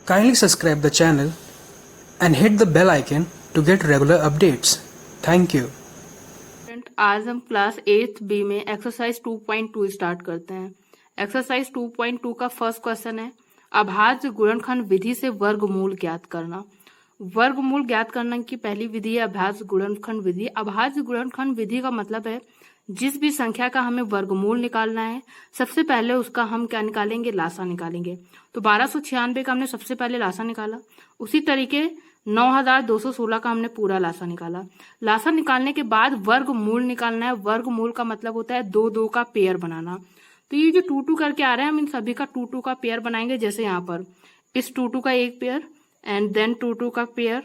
Kindly subscribe the channel and hit the bell icon to get regular updates. Thank you. आज हम class 8 B में exercise 2.2 start करते हैं। Exercise 2.2 का first question है अभाज्य गुणनखंड विधि से वर्गमूल ज्ञात करना। वर्गमूल ज्ञात करने की पहली विधि है अभाज्य गुणनखंड विधि। अभाज्य गुणनखंड विधि का मतलब है जिस भी संख्या का हमें वर्गमूल निकालना है सबसे पहले उसका हम क्या निकालेंगे, लासा निकालेंगे। तो 1296 का हमने सबसे पहले लासा निकाला, उसी तरीके 9216 का हमने पूरा लासा निकाला। लासा निकालने के बाद वर्गमूल निकालना है। वर्गमूल का मतलब होता है दो दो का पेयर बनाना। तो ये जो 2 करके आ रहा है हम इन सभी का 2 का पेयर बनाएंगे। जैसे यहाँ पर इस 2 का एक पेयर एंड देन 2 का पेयर,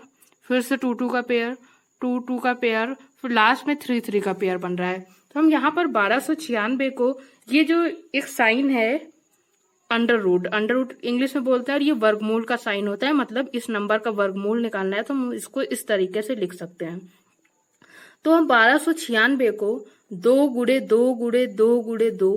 फिर से 2 का पेयर, 2 का पेयर, फिर लास्ट में 3 का पेयर बन रहा है। तो हम यहाँ पर 1296 को ये जो एक साइन है अंडर रूट इंग्लिश में बोलते हैं और ये वर्गमूल का साइन होता है, मतलब इस नंबर का वर्गमूल निकालना है तो हम इसको इस तरीके से लिख सकते हैं। तो हम 1296 को 2 गुड़े 2 गुड़े 2 गुड़े 2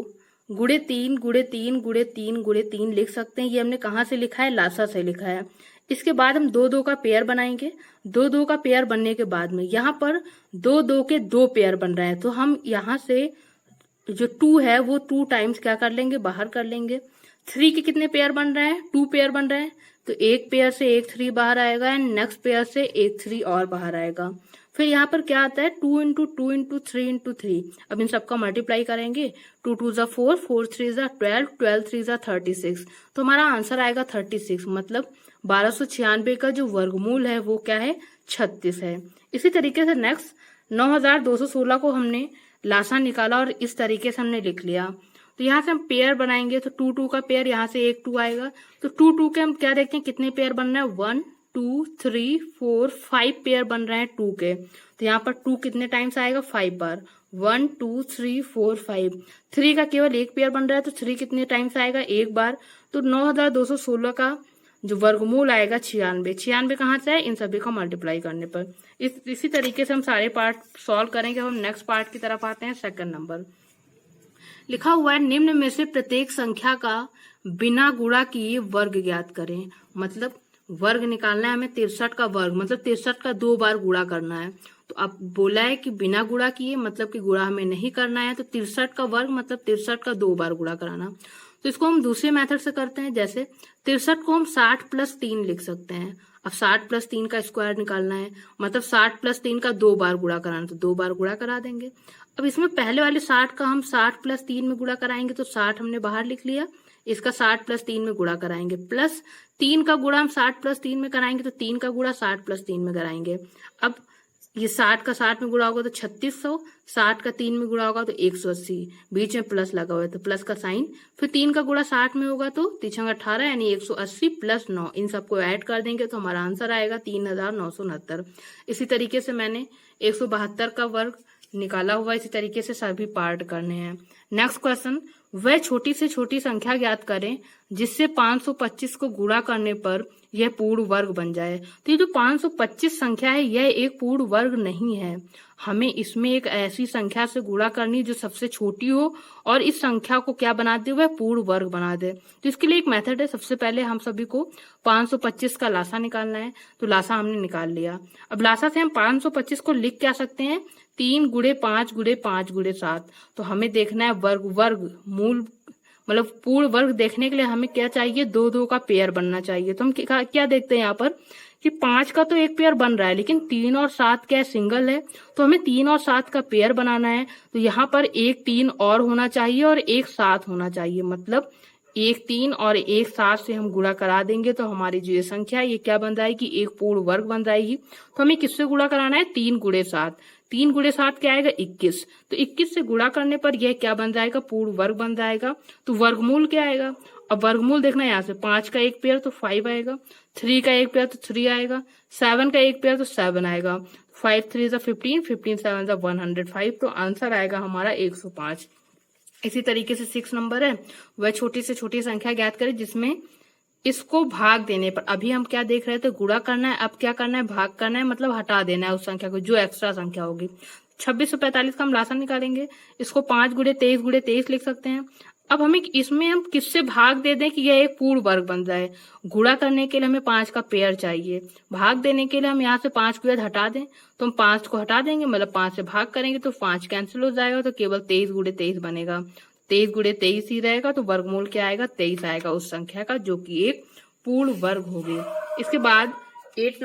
गुड़े 3 गुड़े 3 गुड़े 3 गुड़े 3 लिख सकते हैं। ये हमने कहाँ से लिखा है, लासा से लिखा है। इसके बाद हम 2 का पेयर बनाएंगे। 2 का पेयर बनने के बाद में यहाँ पर 2 के 2 पेयर बन रहे हैं तो हम यहाँ से जो 2 है वो 2 टाइम्स क्या कर लेंगे, बाहर कर लेंगे। 3 के कितने पेयर बन रहे हैं, 2 पेयर बन रहे हैं तो एक पेयर से एक 3 बाहर आएगा एंड नेक्स्ट पेयर से एक 3 और बाहर आएगा। फिर यहाँ पर क्या आता है 2 इंटू 2 इंटू 3 इंटू 3। अब इन सबका मल्टीप्लाई करेंगे। 2 2 जा 4, 4 3 जा 12, 12 3 जा 36। तो हमारा आंसर आएगा 36। मतलब 1296 का जो वर्गमूल है वो क्या है, 36 है। इसी तरीके से नेक्स्ट 9216 को हमने लासा निकाला और इस तरीके से हमने लिख लिया। तो यहाँ से हम पेयर बनाएंगे तो 2 का पेयर, यहाँ से एक 2 आएगा तो 2 के हम क्या देखते हैं कितने पेयर बन रहे हैं, 1 2 3 4 5 पेयर बन रहे हैं 2 के। तो यहाँ पर 2 कितने टाइम्स आएगा, 5 बार। 1 2 3 4 5। 3 का केवल एक पेयर बन रहा है तो 3 कितने टाइम्स आएगा, एक बार। तो 9216 का जो वर्गमूल आएगा 96। 96 कहाँ से है, इन सभी का मल्टीप्लाई करने पर। इसी तरीके से हम सारे पार्ट सॉल्व करेंगे। हम नेक्स्ट पार्ट की तरफ आते हैं। सेकंड नंबर लिखा हुआ है निम्न में से प्रत्येक संख्या का बिना गुणा किए वर्ग ज्ञात करें। मतलब वर्ग निकालना है हमें 63 का वर्ग, मतलब 63 का 2 बार गुणा करना है। तो अब बोला है कि बिना गुणा किए, मतलब कि गुणा हमें नहीं करना है। तो 63 का वर्ग मतलब 63 का 2 बार गुणा कराना। तो इसको हम दूसरे मेथड से करते हैं। जैसे 63 को हम 60 प्लस 3 लिख सकते हैं। अब 60 प्लस 3 का स्क्वायर निकालना है, मतलब 60 प्लस 3 का 2 बार गुणा कराना, तो 2 बार गुणा करा देंगे। अब इसमें पहले वाले 60 का हम 60 प्लस 3 में गुणा कराएंगे तो 60 हमने बाहर लिख लिया। इसका 60 प्लस 3 में गुणा कराएंगे, प्लस 3 का गुणा हम 60 प्लस 3 में कराएंगे तो 3 का गुणा 60 प्लस 3 में कराएंगे। अब ये 60 का 60 में गुणा होगा तो 3600, 60 का 3 में गुणा होगा तो 180, बीच में प्लस लगा हुआ है तो प्लस का साइन। फिर 3 का गुणा 60 में होगा तो 3 18 यानी 180 प्लस 9, इन सबको ऐड कर देंगे तो हमारा आंसर आएगा 3969। इसी तरीके से मैंने 172 का वर्ग निकाला हुआ। इसी तरीके से सभी पार्ट करने हैं। नेक्स्ट क्वेश्चन, वह छोटी से छोटी संख्या ज्ञात करें जिससे 525 को गुणा करने पर यह पूर्ण वर्ग बन जाए। तो ये जो 525 संख्या है यह एक पूर्ण वर्ग नहीं है। हमें इसमें एक ऐसी संख्या से गुणा करनी जो सबसे छोटी हो और इस संख्या को क्या बना दे, वह पूर्ण वर्ग बना दे। तो इसके लिए एक मेथड है। सबसे पहले हम सभी को 525 का लासा निकालना है। तो लासा हमने निकाल लिया। अब लासा से हम 525 को लिख क्या सकते हैं, 3 गुड़े 5 गुड़े 5 गुड़े 7। तो हमें देखना है वर्ग मूल, मतलब पूर्ण वर्ग देखने के लिए हमें क्या चाहिए, 2 का पेयर बनना चाहिए। तो हम क्या देखते हैं यहाँ पर कि 5 का तो एक पेयर बन रहा है लेकिन 3 और 7 क्या है, सिंगल है। तो हमें 3 और 7 का पेयर बनाना है। तो यहाँ पर एक 3 और होना चाहिए और एक 7 होना चाहिए। मतलब एक 3 और एक 7 से हम गुणा करा देंगे तो हमारी जो ये संख्या है ये क्या बन जाएगी, एक पूर्ण वर्ग बन जाएगी। तो हमें किससे गुणा कराना है, 3 गुणे 7। 3 गुणे 7 क्या आएगा, 21। तो 21 से गुणा करने पर यह क्या बन जाएगा, पूर्ण वर्ग बन जाएगा। तो वर्गमूल क्या आएगा, अब वर्गमूल देखना है। यहाँ से 5 का एक पेयर तो 5 आएगा, 3 का एक पेयर तो 3 आएगा, 7 का एक पेयर तो 7 आएगा। 5 3 जा 15, 15 7 जा 105। तो आंसर आएगा हमारा 105। इसी तरीके से 6 नंबर है, वह छोटी से छोटी संख्या ज्ञात करें जिसमें इसको भाग देने पर, अभी हम क्या देख रहे थे, गुणा करना है, अब क्या करना है, भाग करना है, मतलब हटा देना है उस संख्या को जो एक्स्ट्रा संख्या होगी। 2645 का हम लासा निकालेंगे। इसको 5 गुणे 23 लिख सकते हैं। अब हमें इसमें हम किससे भाग दे दें कि यह एक पूर्ण वर्ग बन जाए। गुणा करने के लिए हमें 5 का पेयर चाहिए, भाग देने के लिए हम यहाँ से 5 को हटा दें, तो हम 5 को हटा देंगे, मतलब 5 से भाग करेंगे तो 5 कैंसिल हो जाएगा, तो केवल 23 गुणे 23 बनेगा। 23 गुणे 23 ही रहेगा, तो वर्गमूल क्या आएगा, 23 आएगा उस संख्या का, जो कि एक पूर्ण वर्ग होगी। इसके बाद 8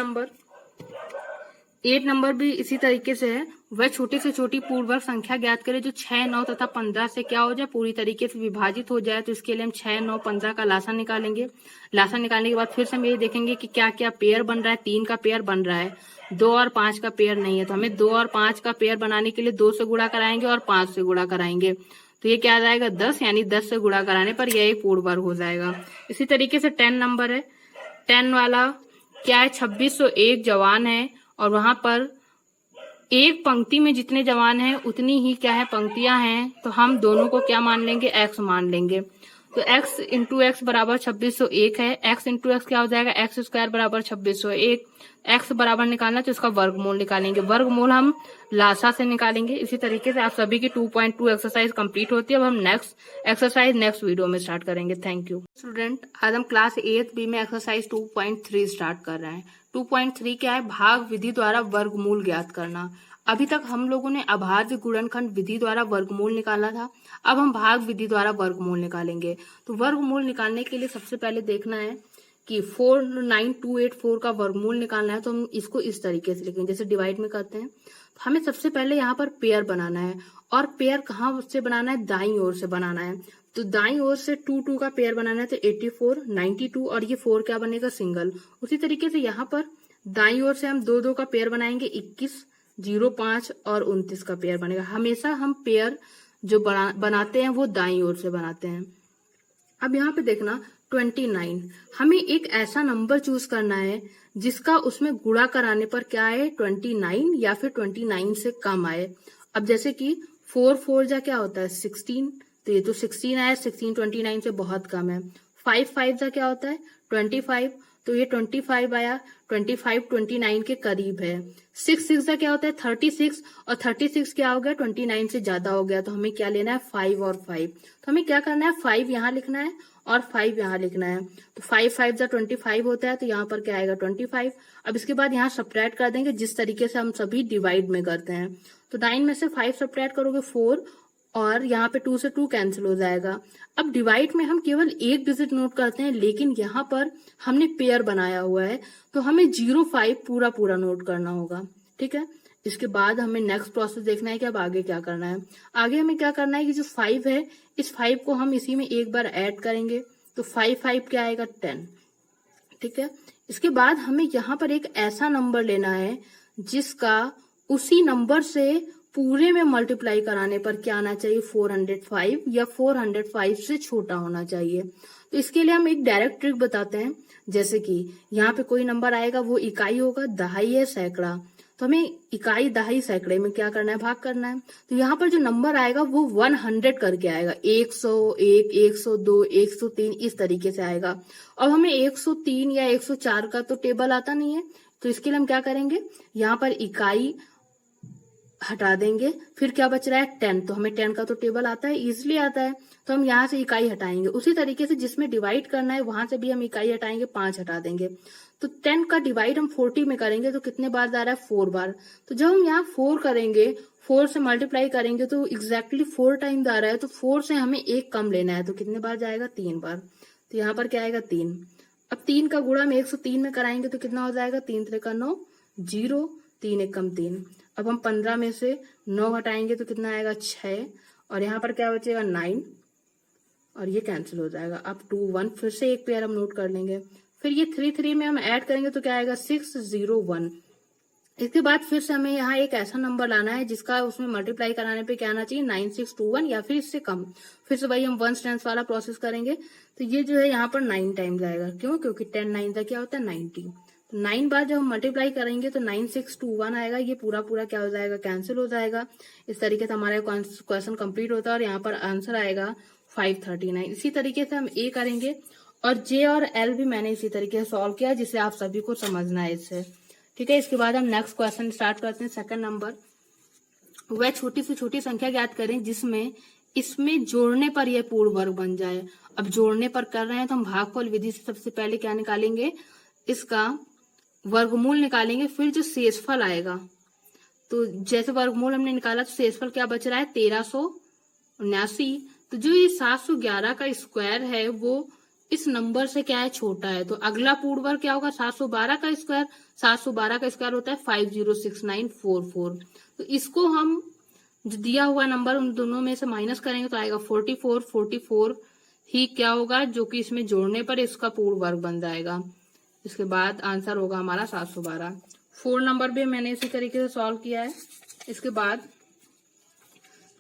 नंबर भी इसी तरीके से है। वह छोटी से छोटी पूर्ण वर्ग संख्या ज्ञात करें जो 6, 9 तथा 15 से क्या हो जाए, पूरी तरीके से विभाजित हो जाए। तो इसके लिए हम 6, 9, 15 का लासा निकालेंगे। लासा निकालने के बाद फिर से हम ये देखेंगे कि क्या क्या पेयर बन रहा है। 3 का पेयर बन रहा है, 2 और 5 का पेयर नहीं है, तो हमें 2 और 5 का पेयर बनाने के लिए 2 से गुणा कराएंगे और 5 से गुणा कराएंगे, तो ये क्या आ जाएगा 10, यानी 10 से गुणा कराने पर यह एक पूर्ण वर्ग हो जाएगा। इसी तरीके से 10 नंबर है। 10 वाला क्या है, 2601 जवान है, और वहां पर एक पंक्ति में जितने जवान हैं उतनी ही क्या है पंक्तियां हैं, तो हम दोनों को क्या मान लेंगे, x मान लेंगे। तो x इंटू एक्स बराबर 2601 है। x इंटू एक्स क्या हो जाएगा, एक्स स्क्वायर बराबर 2601। x बराबर निकालना तो इसका वर्गमूल निकालेंगे, वर्गमूल हम लासा से निकालेंगे। इसी तरीके से आप सभी की 2.2 एक्सरसाइज कंप्लीट होती है। अब हम नेक्स्ट एक्सरसाइज नेक्स्ट वीडियो में स्टार्ट करेंगे। Thank you student. आज हम क्लास 8 बी में एक्सरसाइज 2.3 स्टार्ट कर रहे हैं। 2.3 क्या है, भाग विधि द्वारा वर्गमूल ज्ञात करना। अभी तक हम लोगों ने अभाज्य गुणनखंड विधि द्वारा वर्गमूल निकाला था, अब हम भाग विधि द्वारा वर्गमूल निकालेंगे। तो वर्गमूल निकालने के लिए सबसे पहले देखना है कि 49284 का वर्गमूल निकालना है, तो हम इसको इस तरीके से लिखेंगे जैसे डिवाइड में करते हैं। तो हमें सबसे पहले यहाँ पर पेयर बनाना है, और पेयर कहाँ से बनाना है, दाईं ओर से बनाना है। तो दाईं ओर से 2 का पेयर बनाना है, तो 84, 92 और ये 4 क्या बनेगा, सिंगल। उसी तरीके से यहाँ पर दाईं ओर से हम 2 का पेयर बनाएंगे, 21, 05 और 29 का पेयर बनेगा। हमेशा हम पेयर जो बनाते हैं वो दाईं ओर से बनाते हैं। अब यहाँ पे देखना 29, हमें एक ऐसा नंबर चूज करना है जिसका उसमें गुणा कराने पर क्या आए, 29 या फिर 29 से कम आए। अब जैसे कि 4 4 जा क्या होता है 16, तो ये तो 16 आया, 16 29 से बहुत कम है। 5 5 जा क्या होता है 25, तो ये 25 आया, 25 29 के करीब है। 6 6 का क्या होता है 36, और 36 क्या हो गया 29 से ज्यादा हो गया, तो हमें क्या लेना है 5 और 5। तो हमें क्या करना है 5 यहाँ लिखना है और 5 यहाँ लिखना है। तो 5 5 जा 25 होता है, तो यहाँ पर क्या आएगा 25। अब इसके बाद यहाँ सब्ट्रैक्ट कर देंगे जिस तरीके से हम सभी डिवाइड में करते हैं। तो 9 में से 5 सब्ट्रैक्ट करोगे 4, और यहाँ पे 2 से 2 कैंसिल हो जाएगा। अब डिवाइड में हम केवल एक डिजिट नोट करते हैं, लेकिन यहाँ पर हमने पेयर बनाया हुआ है, तो हमें 05 पूरा पूरा नोट करना होगा। ठीक है, इसके बाद हमें नेक्स्ट प्रोसेस देखना है कि अब आगे क्या करना है। आगे हमें क्या करना है कि जो 5 है, इस 5 को हम इसी में एक बार ऐड करेंगे, तो 5 5 क्या आएगा 10। ठीक है, इसके बाद हमें यहाँ पर एक ऐसा नंबर लेना है जिसका उसी नंबर से पूरे में मल्टीप्लाई कराने पर क्या आना चाहिए 405, या 405 से छोटा होना चाहिए। तो इसके लिए हम एक डायरेक्ट ट्रिक बताते हैं। जैसे कि यहाँ पे कोई नंबर आएगा, वो इकाई होगा, दहाई है, सैकड़ा, तो हमें इकाई दहाई सैकड़े में क्या करना है, भाग करना है। तो यहाँ पर जो नंबर आएगा वो 100 करके आएगा, 101, 102, 103 इस तरीके से आएगा। अब हमें 103 या 104 का तो टेबल आता नहीं है, तो इसके लिए हम क्या करेंगे, यहाँ पर इकाई हटा देंगे, फिर क्या बच रहा है 10, तो हमें 10 का तो टेबल आता है, इजिली आता है, तो हम यहाँ से इकाई हटाएंगे। उसी तरीके से जिसमें डिवाइड करना है वहां से भी हम इकाई हटाएंगे, 5 हटा देंगे। तो 10 का डिवाइड हम 40 में करेंगे, तो कितने बार जा रहा है 4 बार। तो जब हम यहाँ 4 करेंगे, 4 से मल्टीप्लाई करेंगे तो एग्जैक्टली 4 टाइम जा रहा है, तो 4 से हमें एक कम लेना है, तो कितने बार जाएगा 3 बार। तो यहाँ पर क्या आएगा 3। अब 3 का गुणा हम 103 में कराएंगे तो कितना हो जाएगा 3 3 का 9, 0, 3 1 कम 3। अब हम 15 में से 9 हटाएंगे तो कितना आएगा 6, और यहाँ पर क्या बचेगा 9, और ये कैंसिल हो जाएगा। अब 2 1 फिर से एक पेयर हम नोट कर लेंगे, फिर ये 3 3 में हम ऐड करेंगे तो क्या आएगा 6 0 1। इसके बाद फिर से हमें यहाँ एक ऐसा नंबर लाना है जिसका उसमें मल्टीप्लाई कराने पे क्या आना चाहिए 9621 या फिर इससे कम। फिर से वही हम 1 टाइम्स वाला प्रोसेस करेंगे, तो ये जो है यहाँ पर 9 टाइम्स आएगा। क्यों, क्योंकि 10 9 का क्या होता है 90। तो 9 बार जब हम मल्टीप्लाई करेंगे तो 9621 आएगा, ये पूरा पूरा क्या हो जाएगा कैंसिल हो जाएगा। इस तरीके से हमारा क्वेश्चन कंप्लीट होता है, और यहाँ पर आंसर आएगा 539। इसी तरीके से हम ए करेंगे, और जे और एल भी मैंने इसी तरीके से सॉल्व किया, जिसे आप सभी को समझना है इससे। ठीक है, इसके बाद हम नेक्स्ट क्वेश्चन स्टार्ट करते हैं। सेकंड नंबर, वह छोटी से छोटी संख्या ज्ञात करें जिसमें इसमें जोड़ने पर यह पूर्ण वर्ग बन जाए। अब जोड़ने पर कर रहे हैं तो हम भागफल विधि से सबसे पहले क्या निकालेंगे, इसका वर्गमूल निकालेंगे, फिर जो शेषफल आएगा, तो जैसे वर्गमूल हमने निकाला तो शेषफल क्या बच रहा है 1379। तो जो ये 711 का स्क्वायर है वो इस नंबर से क्या है छोटा है, तो अगला पूर्ण वर्ग क्या होगा 712 का स्क्वायर। 712 का स्क्वायर होता है 506944। तो इसको हम जो दिया हुआ नंबर उन दोनों में से माइनस करेंगे तो आएगा 44। 44 ही क्या होगा जो कि इसमें जोड़ने पर इसका पूर्ण वर्ग बन जाएगा। इसके बाद आंसर होगा हमारा 712। 4 नंबर भी मैंने इसी तरीके से सॉल्व किया है। इसके बाद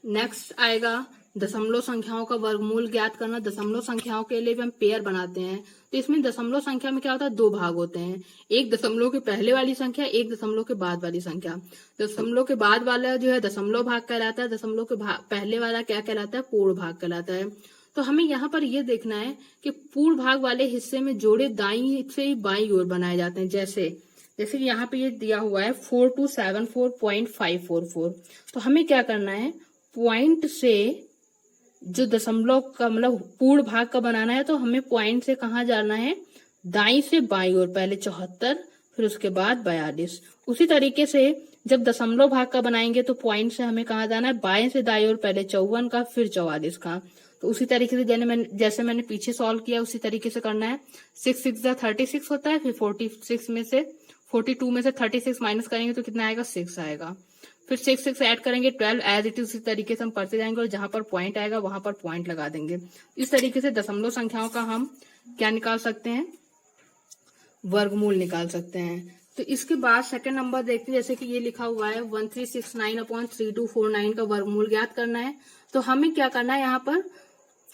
नेक्स्ट आएगा दशमलव संख्याओं का वर्गमूल ज्ञात करना। दशमलव संख्याओं के लिए भी हम पेयर बनाते हैं, तो इसमें दशमलव संख्या में क्या होता है 2 भाग होते हैं, एक दशमलव के पहले वाली संख्या, एक दशमलव के बाद वाली संख्या। दशमलव के बाद वाला जो है दशमलव भाग कहलाता है, दशमलव के पहले वाला क्या कहलाता है पूर्ण भाग कहलाता है। तो हमें यहाँ पर यह देखना है कि पूर्ण भाग वाले हिस्से में जोड़े दाईं से बाईं ओर बनाए जाते हैं। जैसे कि यहाँ पे ये दिया हुआ है 4274.544। तो हमें क्या करना है, पॉइंट से जो दशमलव का मतलब पूर्ण भाग का बनाना है, तो हमें पॉइंट से कहाँ जाना है, दाईं से बाईं ओर, पहले 74 फिर उसके बाद 42। उसी तरीके से जब दशमलव भाग का बनाएंगे तो पॉइंट से हमें कहाँ जाना है, बाएं से दाईं ओर, पहले 54 का फिर 44 का। तो उसी तरीके से जैसे मैंने पीछे सॉल्व किया उसी तरीके से करना है। 6 6 36 होता है, फिर 42 में से 36 माइनस करेंगे तो कितना आएगा 6 आएगा, फिर 6 ऐड करेंगे 12, एज इट इज उसी तरीके से हम करते जाएंगे और जहां पर पॉइंट आएगा वहां पर पॉइंट लगा देंगे। इस तरीके से दशमलव संख्याओं का हम क्या निकाल सकते हैं, वर्गमूल निकाल सकते हैं। तो इसके बाद सेकंड नंबर देखते हैं, जैसे कि ये लिखा हुआ है 1369/3249 का वर्गमूल ज्ञात करना है। तो हमें क्या करना है, यहाँ पर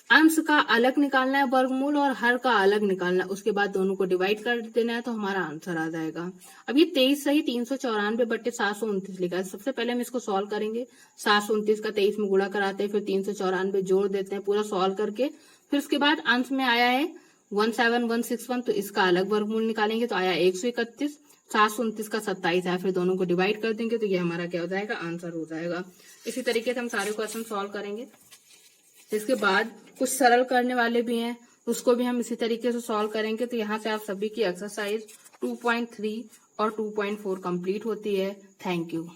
अंश का अलग निकालना है वर्गमूल और हर का अलग निकालना है, उसके बाद दोनों को डिवाइड कर देना है तो हमारा आंसर आ जाएगा। अब ये 23 सही 394/729 लिखा है। सबसे पहले हम इसको सॉल्व करेंगे। 729 का 23 में गुणा कराते हैं, फिर 394 जोड़ देते हैं पूरा सॉल्व करके। फिर उसके बाद अंश में आया है 17161, तो इसका अलग वर्गमूल निकालेंगे तो आया 131। 729 का 27 है, फिर दोनों को डिवाइड कर देंगे तो ये हमारा क्या हो जाएगा, आंसर हो जाएगा। इसी तरीके से हम सारे क्वेश्चन सॉल्व करेंगे। इसके बाद कुछ सरल करने वाले भी हैं, उसको भी हम इसी तरीके से सॉल्व करेंगे। तो यहाँ से आप सभी की एक्सरसाइज 2.3 और 2.4 कंप्लीट होती है। Thank you.